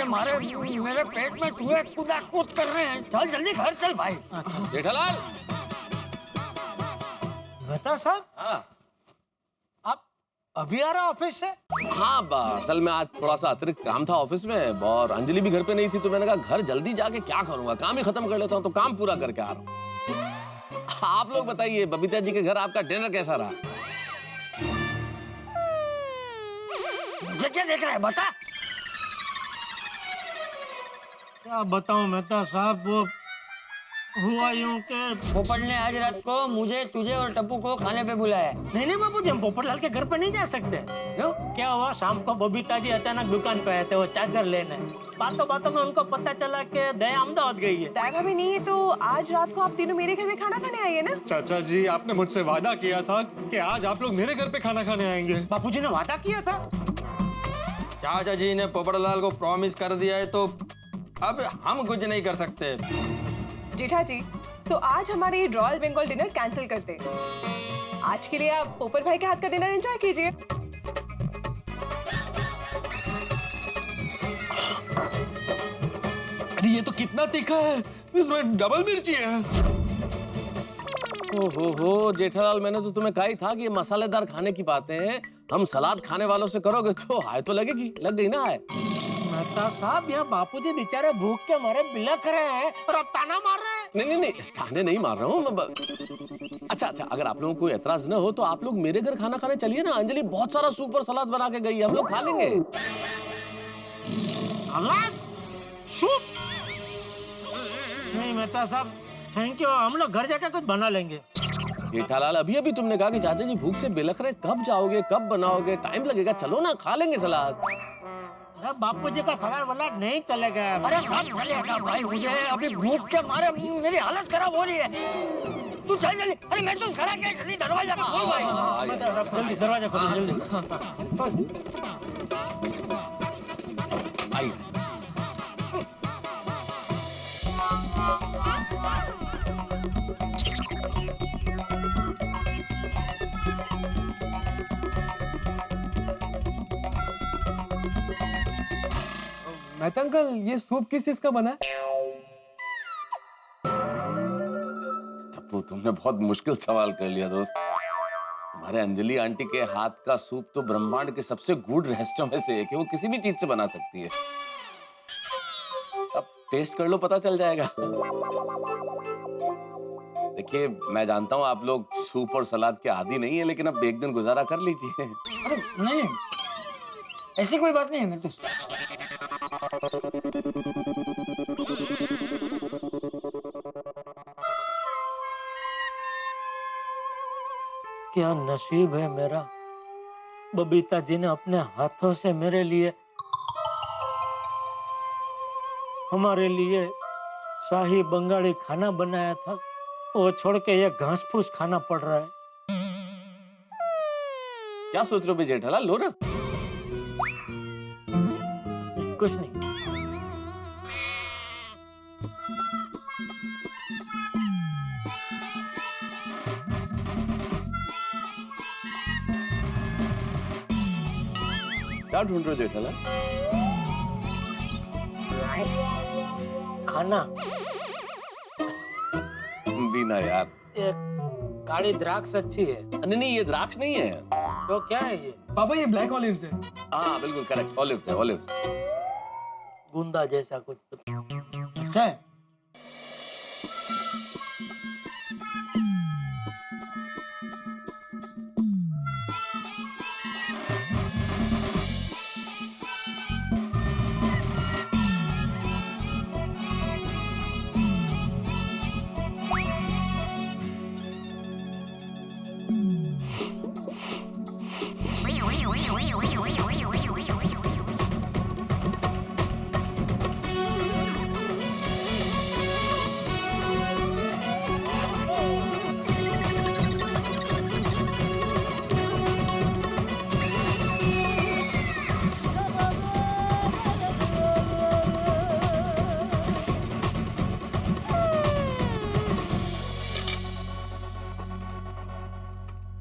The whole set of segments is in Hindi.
के मारे मेरे पेट में चूहे कूदा कूद कर रहे हैं। चल जल्दी घर चल भाई। अच्छा जेठालाल। मेहता साहब, हाँ आप अभी आ रहा ऑफिस से? हाँ, असल में आज थोड़ा सा अतिरिक्त काम था ऑफिस में और अंजलि भी घर पे नहीं थी, तो मैंने कहा घर जल्दी जाके क्या करूंगा, काम ही खत्म कर लेता हूँ, तो काम पूरा करके आ रहा हूँ। आप लोग बताइए, बबीता जी के घर आपका डिनर कैसा रहा? मुझे क्या देख रहा है बता। क्या बताऊं मेहता साहब, वो हुआ यूं के पोपट ने आज रात को मुझे, तुझे और टप्पू को खाने पे बुलाया है। नहीं बाबूजी, हम पोपटलाल के घर पे नहीं जा सकते। क्यों? क्या हुआ, शाम को बबीता जी अचानक दुकान पे आए थे वो चार्जर लेने। बातों बातों में उनको पता चला कि दया अहमदाबाद गई है। दया भाभी नहीं है तो आज रात को आप तीनों मेरे घर में खाना खाने आइए ना। चाचा जी, आपने मुझसे वादा किया था कि आज आप लोग मेरे घर पे खाना खाने आएंगे। बापूजी ने वादा किया था। चाचा जी ने पोपटलाल को प्रॉमिस कर दिया है तो अब हम कुछ नहीं कर सकते। जेठा जी, तो आज हमारे ये रॉयल बंगाल डिनर कैंसिल करते। आज के लिए आप पोपट भाई के हाथ का डिनर एंजॉय कीजिए। अरे ये तो कितना तीखा है, इसमें डबल मिर्ची है। ओहो जेठालाल, मैंने तो तुम्हें कहा ही था कि ये मसालेदार खाने की बातें हैं, हम सलाद खाने वालों से करोगे तो हाय तो लगेगी, लग गई ना हाय। मेहता साहब, यहाँ बापूजी बेचारे भूख के मारे बिलख रहे हैं और आप ताना मार रहे हैं। नहीं, ताने नहीं मार रहा हूँ। अच्छा, अगर आप लोगों को एतराज न हो तो आप लोग मेरे घर खाना खाने चलिए ना। अंजलि बहुत सारा सूप और सलाद बना के गई है, हम लोग खा लेंगे। सलाद, सूप? नहीं मेहता साहब, थैंक यू, हम लोग घर जाकर कुछ बना लेंगे। जेठालाल, अभी तुमने कहा कि चाचा जी भूख से बिलख रहे, कब जाओगे, कब बनाओगे, टाइम लगेगा, चलो ना खा लेंगे सलाद। अरे बापूजी का सलाद वलाद नहीं चलेगा। अरे सब चलेगा भाई, मुझे अभी भूख के मारे मेरी हालत खराब हो रही है। तू चल जल्दी। अरे मैं तो खड़ा क्या, जल्दी दरवाजा खोल भाई। मेहता साहब जल्दी दरवाजा खोलो जल्दी। आई मेहता अंकल, ये सूप किस चीज का बना है? टप्पू, तुमने बहुत मुश्किल सवाल कर लिया दोस्त। तुम्हारे अंजलि आंटी के हाथ का सूप तो ब्रह्मांड के सबसे गूढ़ रहस्यों में से एक है, वो किसी भी चीज से बना सकती है। अब टेस्ट कर लो, पता चल जाएगा। देखिए, मैं जानता हूँ आप लोग सूप और सलाद के आदी नहीं है, लेकिन अब एक दिन गुजारा कर लीजिए। अरे नहीं, ऐसी कोई बात नहीं है। मैं तो क्या नसीब है मेरा, बबीता जी ने अपने हाथों से मेरे लिए, हमारे लिए शाही बंगाली खाना बनाया था, वो छोड़ के ये घास फूस खाना पड़ रहा है। क्या सोच रहे हो जेठालाल, लो ना। कुछ नहीं। क्या ढूंढ रहे हो जेठालाल? खाना। बीना यार, एक काली द्राक्ष अच्छी है। नहीं, ये द्राक्ष नहीं है। तो क्या है ये? पापा, ये ब्लैक ऑलिव्स है। हाँ बिल्कुल करेक्ट, ऑलिव्स है, ऑलिव्स। गुंदा जैसा कुछ। अच्छा है।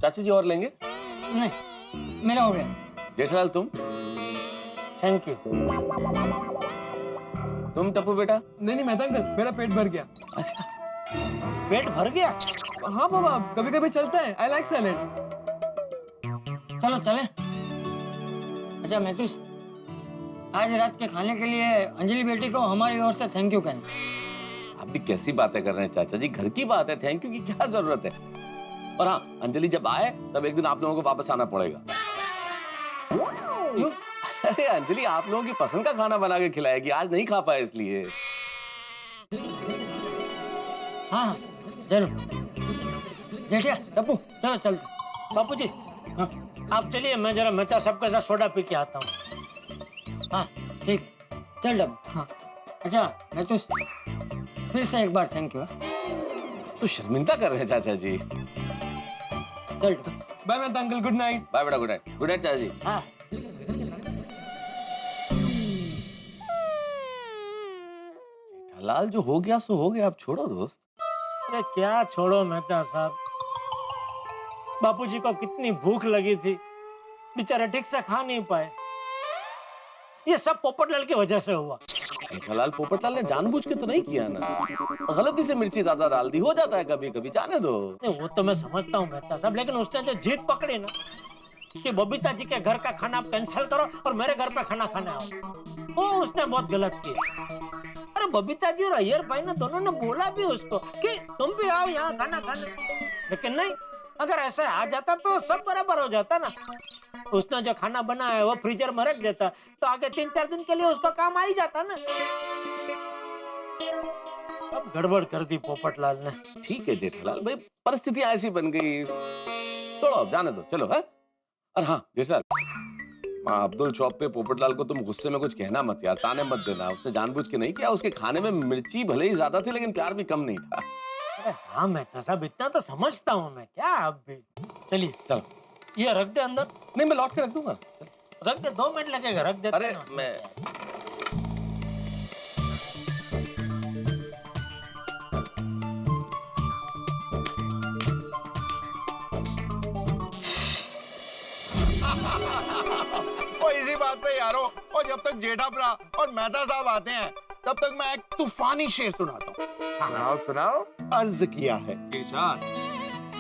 चाची जी और लेंगे? नहीं, मेरा हो गया। जेठालाल तुम? Thank you. तुम टप्पू बेटा? नहीं मेहता अंकल, मेरा पेट भर गया। अच्छा, पेट भर गया? हाँ पापा, कभी कभी चलता है। I like salad. चलो चले। अच्छा महतूस, आज रात के खाने के लिए अंजलि बेटी को हमारी ओर से थैंक यू कहना। आप भी कैसी बातें कर रहे हैं चाचा जी, घर की बात है, थैंक यू की क्या जरूरत है। और हाँ, अंजलि जब आए तब एक दिन आप लोगों को वापस आना पड़ेगा। क्यों? अरे अंजलि आप लोगों की पसंद का खाना बना के खिलाएगी, आज नहीं खा पाए इसलिए। हाँ जरूर। जेठिया टप्पू चलो चलते। बापू जी, हाँ आप चलिए, मैं जरा मेहता साहब के साथ सोडा पी के आता हूँ। हाँ ठीक, चल डब। हाँ अच्छा महतूस, फिर से एक बार थैंक यू। तो शर्मिंदा कर रहे हैं चाचा जी। चल bye Mehta uncle, good night. Bye बेटा, गुड नाइट। गुड नाइट चाचा जी। हाँ। लाल जो हो गया सो हो गया, अब छोड़ो दोस्त। अरे क्या छोड़ो मेहता साहब, बापूजी को कितनी भूख लगी थी, बेचारे ठीक से खा नहीं पाए। ये सब पोपटलाल की वजह से हुआ। जेठालाल पोपटलाल ने जानबूझ के तो नहीं किया ना, गलती से मिर्ची ज्यादा डाल दी, हो जाता है कभी कभी, जाने दो। नहीं, वो तो मैं समझता हूँ मेहता साहब, लेकिन उसने जो जीत पकड़ी ना कि बबीता जी के घर का खाना आप कैंसिल करो और मेरे घर पे खाना खाने आओ, वो उसने बहुत गलत किया। अरे बबीता जी और अय्यर भाई ने दोनों ने बोला भी उसको कि तुम भी आओ यहाँ खाना खाने, लेकिन नहीं, अगर ऐसा आ जाता तो सब बराबर हो जाता ना। उसने जो खाना बनाया है वो फ्रीजर में रख देता तो आगे 3-4 दिन के लिए उसका काम आ ही जाता ना। सब गड़बड़ कर दी पोपटलाल ने। ठीक है जेठालाल भाई, परिस्थितियां ऐसी बन गई, छोड़ो अब, जाने दो, चलो है। और हाँ जेठालाल, अब्दुल शॉप पे पोपटलाल को तुम गुस्से में कुछ कहना मत यार, ताने मत देना, उसने जानबूझ के नहीं किया। उसके खाने में मिर्ची भले ही ज्यादा थी लेकिन प्यार भी कम नहीं था। अरे हाँ मेहता साहब, इतना तो समझता हूँ मैं, क्या आप भी। चलिए चलो, ये रख दे अंदर। नहीं मैं लौट के रख दूंगा। रख दे, 2 मिनट लगेगा, रख दे। अरे मैं इसी बात पे यारो, और जब तक जेठा भरा और मेहता साहब आते हैं तब तक मैं एक तूफानी शेर सुनाता हूँ। सुनाओ सुनाओ। अर्ज किया है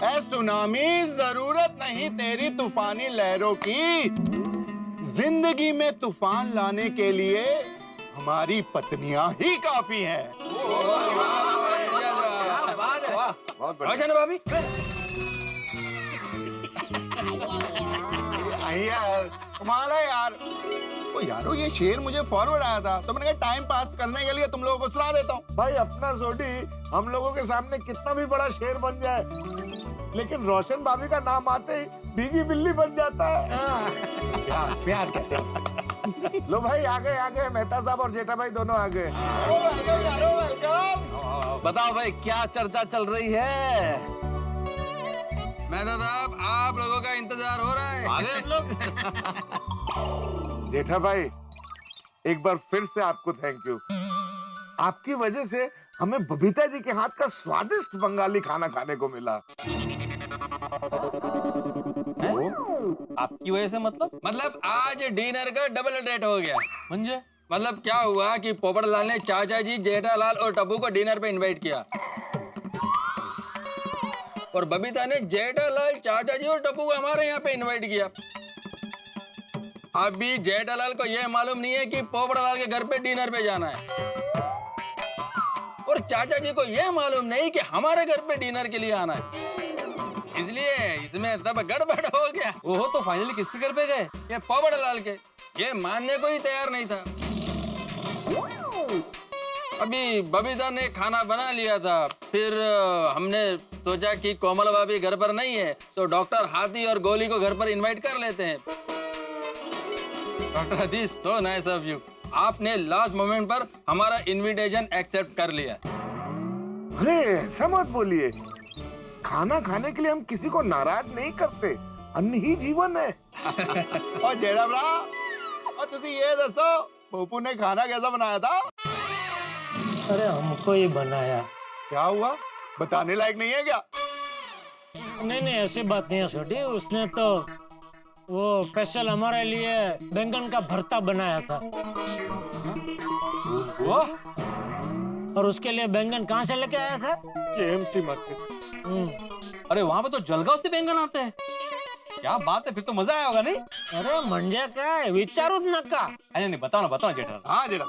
ऐ सुनामी, जरूरत नहीं तेरी तूफानी लहरों की, जिंदगी में तूफान लाने के लिए हमारी पत्नियां ही काफी हैं। बहुत बढ़िया भाभी। यार कमाल है यार। ओ यारो, ये शेर मुझे फॉरवर्ड आया था तो मैंने कहा टाइम पास करने के लिए तुम लोगों को सुना देता हूँ। भाई अपना सोडी हम लोगों के सामने कितना भी बड़ा शेर बन जाए, लेकिन रोशन भाभी का नाम आते ही भीगी बिल्ली बन जाता है। प्यार प्यार कहते हैं उसे। लो भाई आगे आगे, मेहता साहब और जेठा भाई दोनों आगे। वेलकम यारो, वेलकम। बताओ भाई क्या चर्चा चल रही है? मेहता साहब, आप लोगों का इंतजार हो रहा है। आगे हम लोग। जेठा भाई, एक बार फिर से आपको थैंक यू। आपकी वजह से हमें बबीता जी के हाथ का स्वादिष्ट बंगाली खाना खाने को मिला। आपकी वजह से मतलब आज डिनर का डबल डेट हो गया। मुझे मतलब क्या हुआ कि पोपटलाल ने चाचा जी, जेठालाल और टप्पू को डिनर पे इनवाइट किया, और बबीता ने जेठालाल, चाचा जी और टप्पू को हमारे यहाँ पे इनवाइट किया। अभी जेठालाल को यह मालूम नहीं है कि पोपटलाल के घर पे डिनर पे जाना है, और चाचा जी को यह मालूम नहीं कि हमारे घर पे डिनर के लिए आना है। इसलिए इसमें तब गड़बड़ हो गया। ओहो, तो फाइनली किसके घर पे गए? ये पोपटलाल के, ये मानने को ही तैयार नहीं था। अभी बबीता ने खाना बना लिया था, फिर हमने सोचा कि कोमल भाभी घर पर नहीं है तो डॉक्टर हाथी और गोली को घर पर इनवाइट कर लेते हैं। डॉक्टर हदीस, तो नाइस ऑफ यू, आपने लास्ट मोमेंट पर हमारा इनविटेशन एक्सेप्ट कर लिया। अरे ऐसा मत बोलिए, खाना खाने के लिए हम किसी को नाराज नहीं करते, अन्न ही जीवन है। और जेड़ा भरा, और तुसी ये दसो पप्पू ने खाना कैसा बनाया था? अरे हमको ही बनाया। क्या हुआ, बताने लायक नहीं है क्या? नहीं नहीं, ऐसी बात नहीं है छोटी, उसने तो वो स्पेशल हमारे लिए बैंगन का भरता बनाया था। वो और उसके लिए बैंगन कहाँ से लेके आया था? KMC market. अरे वहां पे तो जलगांव से बैंगन आते हैं। क्या बात है, फिर तो मजा आया होगा नहीं? अरे म्हणजे काय विचारूच नका। अरे नहीं, बताओ ना जेठा। हाँ जेठा।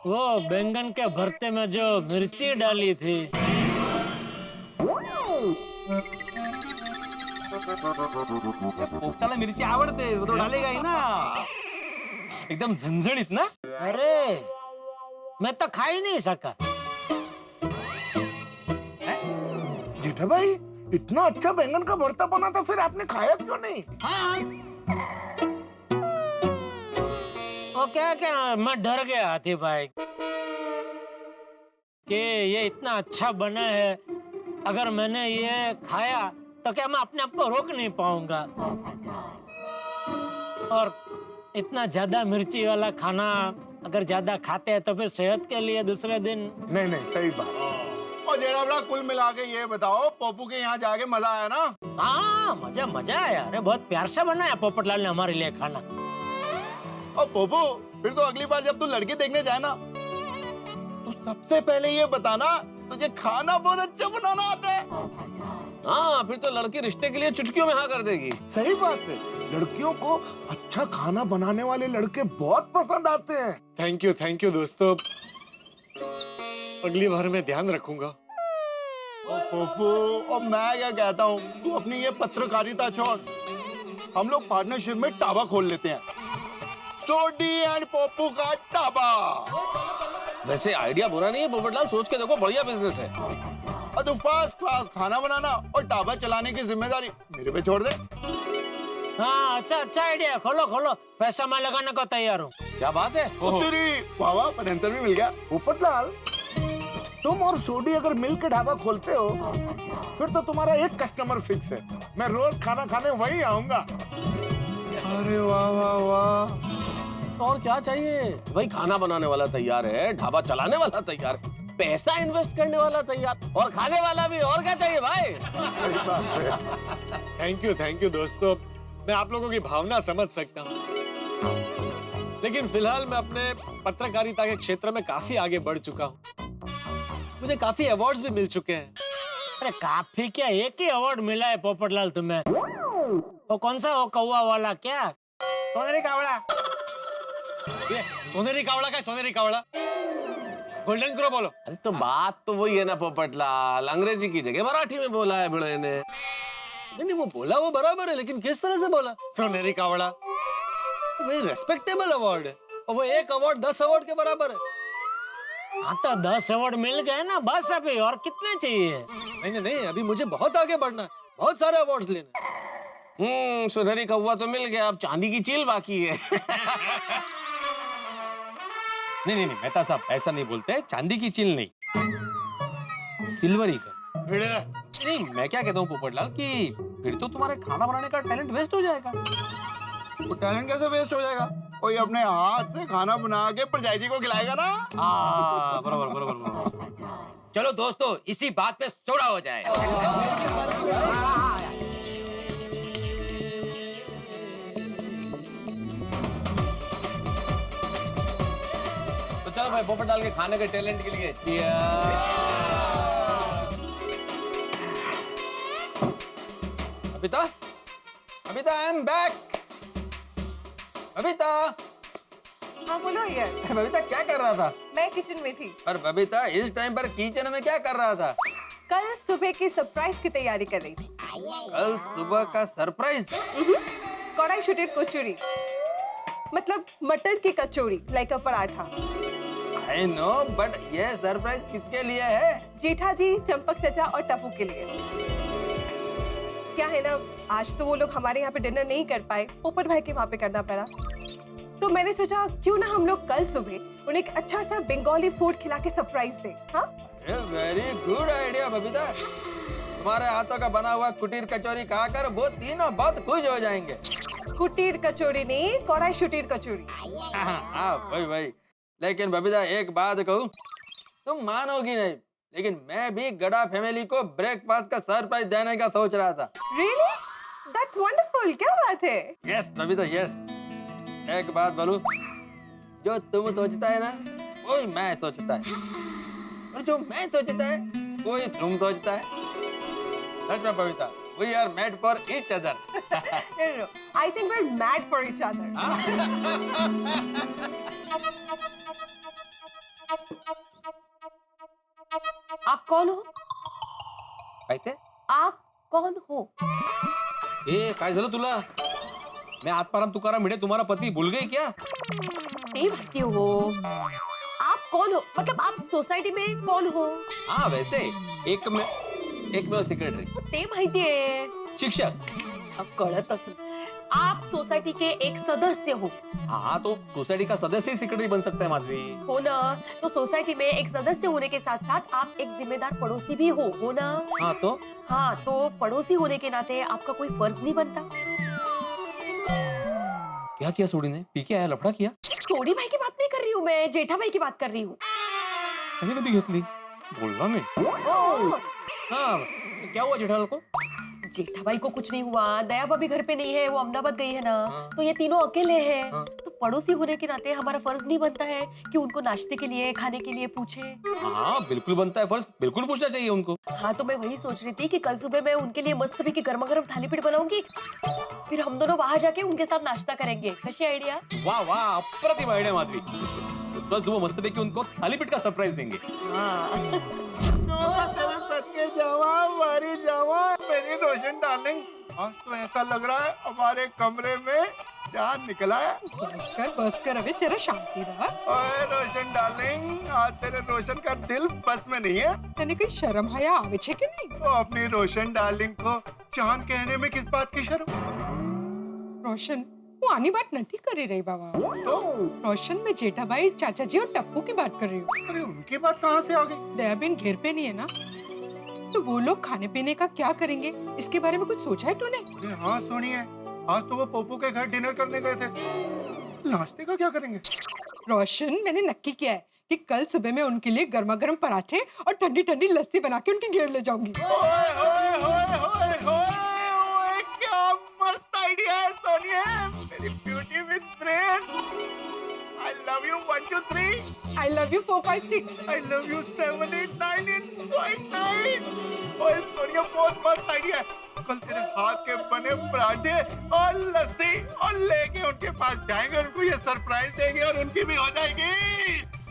वो बैंगन के भरते में जो मिर्ची डाली थी, पोपटाला मिरची आवडते, वो तो डालेगा ही ना। एकदम झणझणीत ना। अरे मैं तो खा ही नहीं सका। जेठा भाई, इतना अच्छा बैंगन का भरता बना था, फिर आपने खाया क्यों नहीं? वो क्या मैं डर गया हाथी भाई कि ये इतना अच्छा बना है, अगर मैंने ये खाया तो क्या मैं अपने आप को रोक नहीं पाऊंगा। और इतना ज्यादा मिर्ची वाला खाना अगर ज्यादा खाते हैं तो फिर सेहत के लिए दूसरे दिन। नहीं, सही बात। और जेठा भरा, कुल मिला के ये बताओ, पप्पू के यहाँ जाके मजा आया ना? हाँ, मजा आया। अरे बहुत प्यार से बनाया पोपटलाल ने हमारे लिए खाना। और पप्पू, फिर तो अगली बार जब तू लड़की देखने जाए ना, तो सबसे पहले ये बताना तुझे खाना बहुत अच्छा बनाना आता है। हाँ, फिर तो लड़की रिश्ते के लिए चुटकियों में हाँ कर देगी। सही बात है, लड़कियों को अच्छा खाना बनाने वाले लड़के बहुत पसंद आते हैं। थैंक यू दोस्तों, अगली बार मैं ध्यान रखूंगा। पप्पू, और मैं क्या कहता हूँ, तू अपनी ये पत्रकारिता छोड़, हम लोग पार्टनरशिप में ढाबा खोल लेते हैं, सोडी एंड पप्पू का ढाबा। वैसे आइडिया बुरा नहीं है पोपटलाल, सोच के देखो, बढ़िया बिजनेस है। और तू फर्स्ट क्लास खाना बनाना और ढाबा चलाने की जिम्मेदारी मेरे पे छोड़ दे। हाँ, अच्छा आइडिया। खोलो, पैसा मैं लगाने को तैयार हूँ। क्या बात है? तेरी वाह, पोटेंशियल भी मिल गया। पोपटलाल, तुम और सोडी अगर मिलकर ढाबा खोलते हो, फिर तो तुम्हारा एक कस्टमर फिक्स है। मैं रोज खाना खाने वही आऊंगा। अरे वाह। तो और क्या चाहिए भाई? खाना बनाने वाला तैयार है, ढाबा चलाने वाला तैयार है, पैसा इन्वेस्ट करने वाला तैयार, और खाने वाला भी। और क्या चाहिए भाई? थैंक यू दोस्तों, मैं आप लोगों की भावना समझ सकता हूँ, लेकिन फिलहाल मैं अपने पत्रकारिता के क्षेत्र में काफी आगे बढ़ चुका हूँ। मुझे काफी अवार्ड्स भी मिल चुके हैं। अरे काफी क्या, एक ही अवार्ड मिला है पोपटलाल तुम्हें। वो कौन सा, वो कौवा वाला क्या? सोनेरी कावड़ा। ये सोनेरी कावड़ा गोल्डन क्रो बोलो। अरे तो बात तो वही है ना पोपटलाल, अंग्रेजी की जगह मराठी में बोला है भिड़े ने। नहीं, वो बोला वो बराबर है, लेकिन किस तरह से बोला? सोनेरी कावड़ा तो भाई रेस्पेक्टेबल अवार्ड है, और वो एक अवार्ड 10 अवार्ड के बराबर है। हाँ तो 10 अवार्ड मिल गए ना, बस अभी और कितने चाहिए? नहीं, अभी मुझे बहुत आगे बढ़ना है, बहुत सारे अवार्ड्स लेने। सुनहरी कौवा तो मिल गया, अब चांदी की चील बाकी है। नहीं, मेहता साहब ऐसा नहीं बोलते, चांदी की चील नहीं, सिल्वर ईगल। नहीं, मैं क्या कहता हूँ पोपटलाल कि फिर तो तुम्हारे खाना बनाने का टैलेंट वेस्ट हो जाएगा। वो टैलेंट कैसे वेस्ट हो जाएगा? कोई अपने हाथ से खाना बना के परजाई जी को खिलाएगा ना। हाँ, बराबर। चलो दोस्तों, इसी बात पे सोडा हो जाए। तो चलो भाई, पोपटलाल के खाने के टैलेंट के लिए Babita, I am back. Babita, हाँ बोलो ये। बबीता क्या कर रहा था? मैं किचन में थी। पर बबीता, इस टाइम पर किचन में क्या कर रहा था? कल सुबह की सरप्राइज की तैयारी कर रही थी। कल सुबह का सरप्राइज? कढ़ाई शुटेड कचौरी, मतलब मटर की kachori, like a paratha. I know, but ये सरप्राइज किसके लिए है? जेठा जी, चंपक चचा और टप्पू के लिए। क्या है ना, आज तो वो लोग हमारे यहाँ पे डिनर नहीं कर पाए, पोपट भाई के वहाँ पे करना पड़ा। तो मैंने सोचा क्यों ना हम लोग कल सुबह उन्हें एक अच्छा सा बंगाली फूड खिला के सरप्राइज दें। हाँ, वेरी गुड आइडिया बबीता। तुम्हारे हाथों का बना हुआ कुटीर कचौरी खाकर वो तीनों बहुत खुश हो जाएंगे। कुटीर कचौरी नहीं, कढ़ाई शुटीर कचौरी। हाँ, वही। लेकिन बबीता, एक बात कहूँ, तुम मानोगी नहीं, लेकिन मैं भी गड़ा फैमिली को ब्रेकफास्ट का सरप्राइज देने का सोच रहा था। Really? That's दैट्स वंडरफुल, क्या बात है। Yes Babita yes. एक बात बोलूं, जो तुम सोचता है ना वही मैं सोचता है, और जो मैं सोचता है वही तुम सोचता है। सच में Babita, we are made for each other. No, I think we're mad for each other. आप कौन हो? काय आप कौन हो? ए काय झालं तुला? मैं आत्माराम तुकाराम भिडे तुम्हारा पति भूल गई क्या? नहीं भक्ति हो। आप कौन हो? मतलब आप सोसाइटी में कौन हो? हाँ वैसे एक में सेक्रेटरी, ते माहिती आहे. शिक्षक। अब कळत असेल. आप सोसाइटी के एक सदस्य हो. हाँ तो सोसाइटी का सदस्य ही सेक्रेटरी बन सकता है माधवी। हो ना? तो सोसाइटी में एक सदस्य होने के साथ साथ आप एक जिम्मेदार पड़ोसी भी हो ना? हाँ तो पड़ोसी होने के नाते आपका कोई फर्ज नहीं बनता? क्या किया सोडी ने? पी के आया, लफड़ा किया? सोडी भाई की बात नहीं कर रही हूँ मैं, जेठा भाई की बात कर रही हूँ. मैंने कधी घेतली? बोलना मैं। हाँ क्या हुआ जेठालाल को? जेठा भाई को कुछ नहीं हुआ. दया भाभी घर पे नहीं है, वो अहमदाबाद गई है ना. तो ये तीनों अकेले हैं. तो पड़ोसी होने के नाते हमारा फर्ज नहीं बनता है कि उनको नाश्ते के लिए, खाने के लिए पूछे? हाँ बिल्कुल बनता है फर्ज, बिल्कुल पूछना चाहिए उनको. हाँ तो मैं वही सोच रही थी कि कल सुबह मैं उनके लिए मस्त भी गर्मा गर्म थाली पीठ बनाऊंगी, फिर हम दोनों वहां जाके उनके साथ नाश्ता करेंगे. कशी आइडिया? वाह वाह, अप्रतिम आइडिया माधवी. कल सुबह मस्त पैकी उनको थाली पीठ का सरप्राइज देंगे. मेरी रोशन डार्लिंग, आज तो ऐसा लग रहा है हमारे कमरे में जान निकला है. बस कर अबे, तेरा शांति रहा. ओए रोशन डार्लिंग, आज तेरे रोशन का दिल बस में नहीं है. तने कोई शर्म हया आवे छे के नहीं? तो अपनी रोशन डार्लिंग को चांद कहने में किस बात की शर्म? रोशन वो आनी बात नहीं कर रही बाबा. तो रोशन में जेठा भाई, चाचा जी और टप्पू की बात कर रही हूँ. अरे उनकी बात कहाँ से आ गई? दयाबेन घर पे नहीं है ना, तो वो लोग खाने पीने का क्या करेंगे, इसके बारे में कुछ सोचा है तूने? अरे हाँ सुनिए, आज तो वो पोपू के घर डिनर करने गए थे. नाश्ते का क्या करेंगे? रोशन मैंने नक्की किया है कि कल सुबह मैं उनके लिए गर्मा गर्म पराठे और ठंडी ठंडी लस्सी बना के उनकी घेर ले जाऊंगी. ओए होए होए होए होए, ओए क्या मस्त आइडिया है सोनिया, मेरी beauty with brain. I love you 1 2 3. I love you 4 5 6. I love you 7 8 9 9. ओए सोनिया बहुत मस्त आइडिया है. कल तेरे हाथ के बने पराठे और लस्सी और लेके उनके पास जाएंगे, उनको ये सरप्राइज देंगे और उनकी भी हो जाएगी.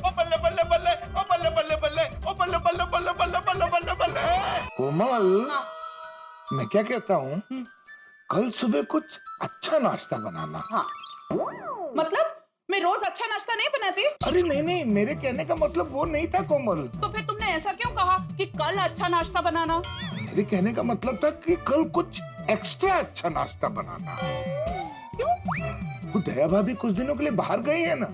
ओ बल्ले बल्ले बल्ले, ओ बल्ले बल्ले बल्ले, ओ बल्ले बल्ले बल्ले बल्ले बल्ले बल्ले बल्ले. कोमल, मैं क्या कहता हूँ, कल सुबह कुछ अच्छा नाश्ता बनाना. हाँ. मतलब मैं रोज अच्छा नाश्ता नहीं बनाती? अरे नहीं नहीं, मेरे कहने का मतलब वो नहीं था कोमल. तो फिर तुमने ऐसा क्यों कहा कि कल अच्छा नाश्ता बनाना? मेरे कहने का मतलब था कि कल कुछ एक्स्ट्रा अच्छा नाश्ता बनाना. क्यों? वो दया भाभी कुछ दिनों के लिए बाहर गई है ना.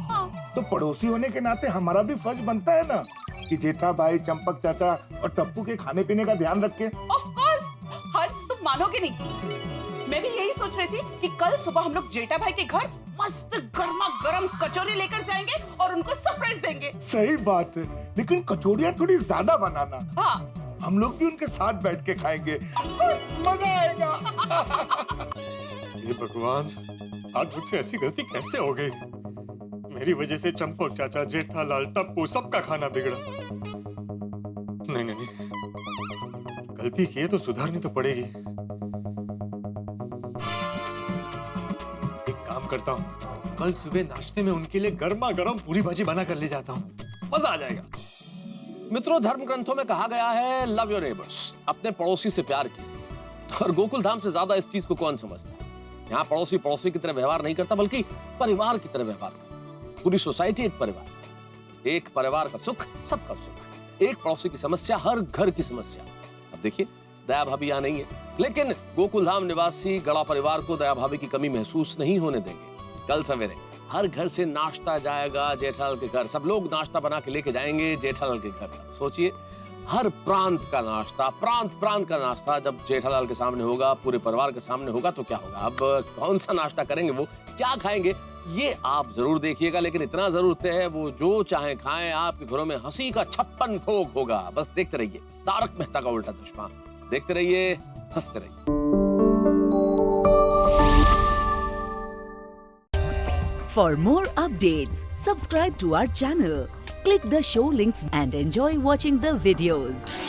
हाँ. तो पड़ोसी होने के नाते हमारा भी फर्ज बनता है ना कि जेठा भाई, चंपक चाचा और टप्पू के खाने पीने का ध्यान रखे. Of course. हंस तुम मानोगे नहीं, मैं भी यही सोच रही थी कि कल सुबह हम लोग जेठा भाई के घर मस्त गर्मा गर्म कचौरी लेकर जाएंगे और उनको सरप्राइज देंगे. सही बात है, लेकिन कचौड़ियाँ थोड़ी ज्यादा बनाना. हाँ. हम लोग भी उनके साथ बैठ के खाएंगे, मजा आएगा. ये भगवान, आज मुझसे ऐसी गलती कैसे हो गई? मेरी वजह से चंपक चाचा, जेठालाल, टप्पू सबका खाना बिगड़ा. नहीं नहीं नहीं, गलती की है तो सुधारनी तो पड़ेगी. एक काम करता हूँ, कल सुबह नाश्ते में उनके लिए गर्मा गर्म पूरी भाजी बना कर ले जाता हूँ, मजा आ जाएगा. मित्रों, धर्म ग्रंथों में कहा गया है लव योर नेबर्स, अपने पड़ोसी से प्यार कीजिए. और गोकुल धाम से ज्यादा इस चीज को कौन समझता है? यहाँ पड़ोसी पड़ोसी की तरह व्यवहार नहीं करता, बल्कि परिवार की तरह व्यवहार करता. पूरी सोसाइटी एक परिवार, एक परिवार का सुख सबका सुख, एक पड़ोसी की समस्या हर घर की समस्या. अब देखिए, दया भाभी यहाँ नहीं है, लेकिन गोकुल धाम निवासी गड़ा परिवार को दया भाभी की कमी महसूस नहीं होने देंगे. कल सवेरे हर घर से नाश्ता जाएगा जेठालाल के घर. सब लोग नाश्ता बना के लेके जाएंगे जेठालाल के घर. सोचिए, हर प्रांत का नाश्ता, प्रांत का नाश्ता जब जेठालाल के सामने होगा, पूरे परिवार के सामने होगा, तो क्या होगा? अब कौन सा नाश्ता करेंगे, वो क्या खाएंगे, ये आप जरूर देखिएगा. लेकिन इतना जरूर तय है, वो जो चाहे खाएं, आपके घरों में हंसी का 56 भोग होगा. बस देखते रहिए तारक मेहता का उल्टा चश्मा. देखते रहिए, हंसते रहिए. For more updates, subscribe to our channel, click the show links and enjoy watching the videos.